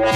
What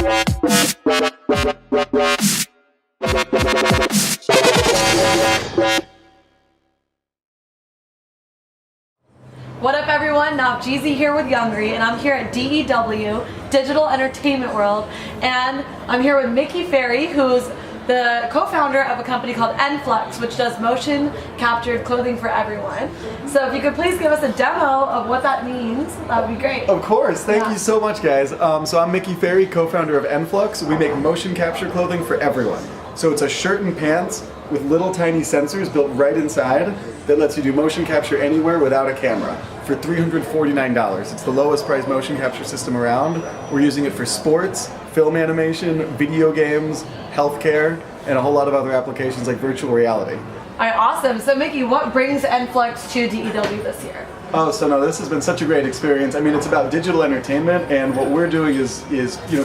up everyone, Jeezy here with Youngry, and I'm here at DEW, Digital Entertainment World, and I'm here with Ferri, who's the co-founder of a company called Enflux, which does motion captured clothing for everyone. So if you could please give us a demo of what that means, that would be great. Of course, thank you so much guys. So I'm Ferri, co-founder of Enflux. We make motion capture clothing for everyone. So it's a shirt and pants with little tiny sensors built right inside that lets you do motion capture anywhere without a camera for $349. It's the lowest price motion capture system around. We're using it for sports, film animation, video games, healthcare, and a whole lot of other applications like virtual reality. Alright, awesome. So Mickey, what brings Enflux to DEW this year? Oh, so no, this has been such a great experience. I mean, it's about digital entertainment, and what we're doing is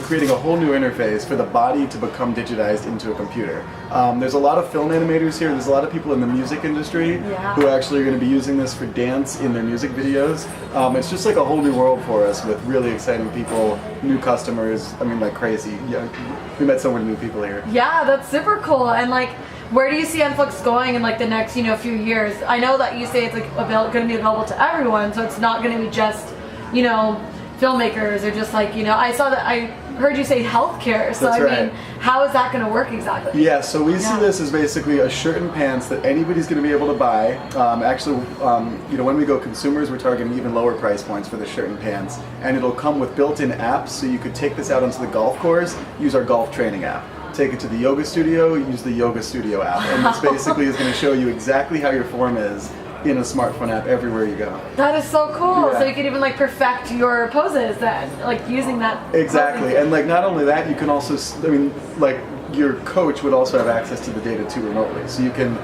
creating a whole new interface for the body to become digitized into a computer. There's a lot of film animators here. There's a lot of people in the music industry who actually are going to be using this for dance in their music videos. It's just like a whole new world for us with really exciting people, new customers. I mean, like crazy. Yeah, we met so many new people here. Yeah, that's super cool. And like, where do you see Enflux going in like the next, few years? I know that you say it's like going to be available to everyone, so it's not going to be just, filmmakers or just like, I saw that, I heard you say healthcare, so That's I mean, how is that going to work exactly? Yeah, so we see this as basically a shirt and pants that anybody's going to be able to buy. When we go consumers, we're targeting even lower price points for the shirt and pants, and it'll come with built-in apps, so you could take this out onto the golf course, use our golf training app. Take it to the yoga studio, use the yoga studio app, and this basically is going to show you exactly how your form is in a smartphone app everywhere you go. That is so cool. Yeah. So you can even like perfect your poses then, like using that. Exactly, and like not only that, you can also, your coach would also have access to the data too remotely. So you can,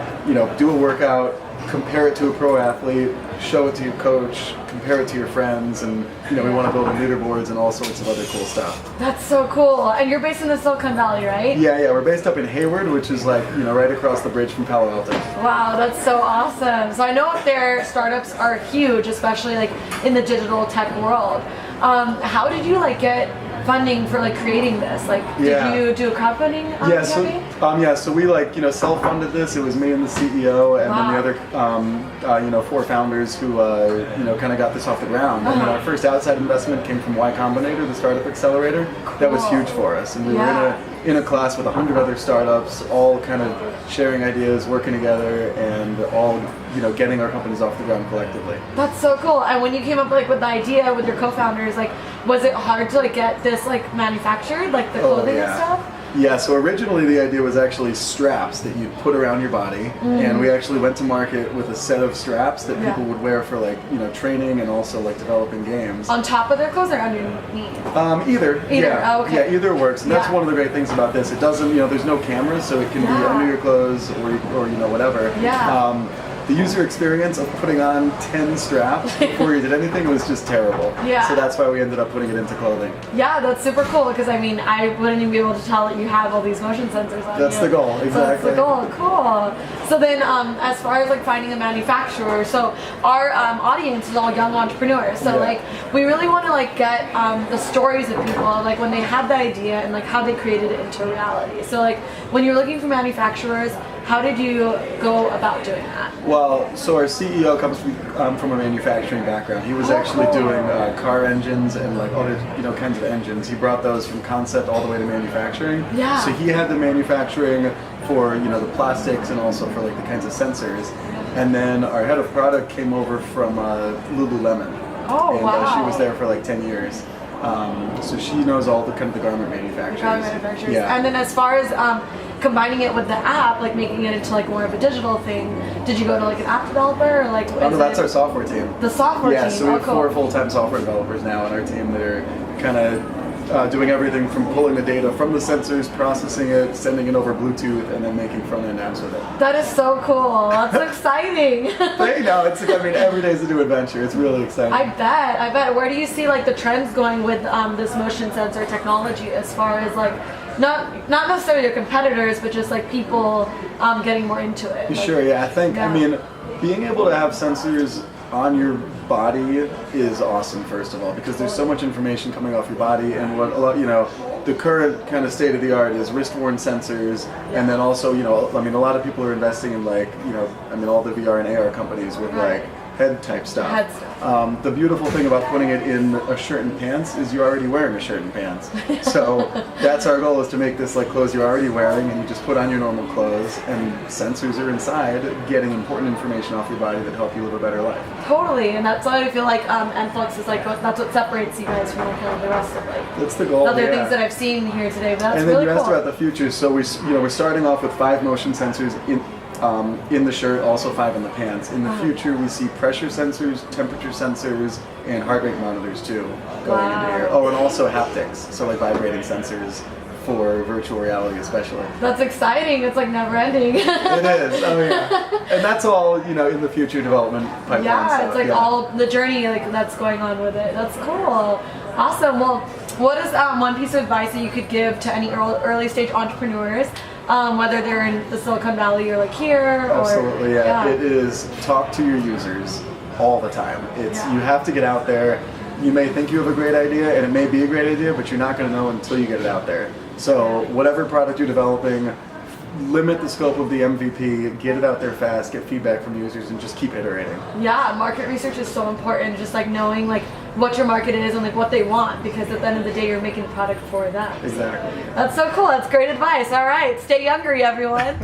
do a workout, compare it to a pro athlete, show it to your coach, compare it to your friends, and we want to build leaderboards and all sorts of other cool stuff. That's so cool. And you're based in the Silicon Valley, right? Yeah, we're based up in Hayward, which is like, right across the bridge from Palo Alto. Wow, that's so awesome. So I know up there startups are huge, especially like in the digital tech world. How did you like get funding for like creating this? Like, did you do a crowdfunding campaign? So we self-funded this. It was me and the CEO and then the other 4 founders who kind of got this off the ground. And then our first outside investment came from Combinator, the startup accelerator. Cool. That was huge for us, and we were in a class with 100 other startups, all kind of sharing ideas, working together, and all getting our companies off the ground collectively. That's so cool. And when you came up with the idea with your co-founders, was it hard to get this manufactured, like the clothing and stuff? Yeah, so originally the idea was actually straps that you'd put around your body, and we actually went to market with a set of straps that people would wear for training and also developing games. On top of their clothes or underneath? Either. Yeah. Oh, okay. Yeah, either works, and that's one of the great things about this. It doesn't, there's no cameras, so it can be under your clothes or whatever. Yeah. The user experience of putting on 10 straps before you did anything was just terrible. Yeah. So that's why we ended up putting it into clothing. Yeah, that's super cool, because I mean, I wouldn't even be able to tell that you have all these motion sensors on you. That's the goal, exactly. So that's the goal, cool. So then, as far as finding a manufacturer, so our audience is all young entrepreneurs. So we really want to get the stories of people, when they had the idea and how they created it into reality. So when you're looking for manufacturers, how did you go about doing that? Well, so our CEO comes from a manufacturing background. He was actually doing car engines and other kinds of engines. He brought those from concept all the way to manufacturing. Yeah. So he had the manufacturing for the plastics and also for the kinds of sensors. And then our head of product came over from Lululemon. Oh, and she was there for 10 years. So she knows all the kind of the garment manufacturers. Yeah. And then as far as combining it with the app, making it into more of a digital thing, did you go to an app developer or no, that's our software team. The software team. Yeah, so we have 4 full-time software developers now on our team that are kind of doing everything from pulling the data from the sensors, processing it, sending it over Bluetooth, and then making front-end apps with it. That is so cool. That's exciting. But every day is a new adventure. It's really exciting. I bet. Where do you see the trends going with this motion sensor technology, as far as not necessarily your competitors, but just people getting more into it? Sure, yeah. I think, being able to have sensors on your body is awesome, first of all, because there's so much information coming off your body, and what a lot, the current kind of state of the art is wrist-worn sensors, and then also, I mean, a lot of people are investing in all the VR and AR companies with head type stuff. Head stuff. The beautiful thing about putting it in a shirt and pants is you're already wearing a shirt and pants. So that's our goal, is to make this like clothes you're already wearing, and you just put on your normal clothes, and sensors are inside getting important information off your body that help you live a better life. Totally, and that's why I feel like Enflux is that's what separates you guys from the rest of That's the goal. other things that I've seen here today. But that's and then really you cool. asked about the future, so we're starting off with 5 motion sensors in the shirt, also 5 in the pants. In the future, we see pressure sensors, temperature sensors, and heart rate monitors too going into here. Oh, and also haptics, so like vibrating sensors for virtual reality especially. That's exciting. It's like never ending. It is. Oh yeah. And that's all in the future development pipeline. Yeah, it's like all the journey that's going on with it. That's cool. Awesome. Well, what is one piece of advice that you could give to any early stage entrepreneurs? Whether they're in the Silicon Valley or like here, Absolutely, yeah. It is talk to your users all the time. You have to get out there. You may think you have a great idea, and it may be a great idea, but you're not going to know until you get it out there. So whatever product you're developing, limit the scope of the MVP, get it out there fast, get feedback from users, and just keep iterating. Yeah, market research is so important. Just like knowing what your market is and what they want, because at the end of the day, you're making a product for them. Exactly. That's so cool. That's great advice. All right, stay Youngry, everyone.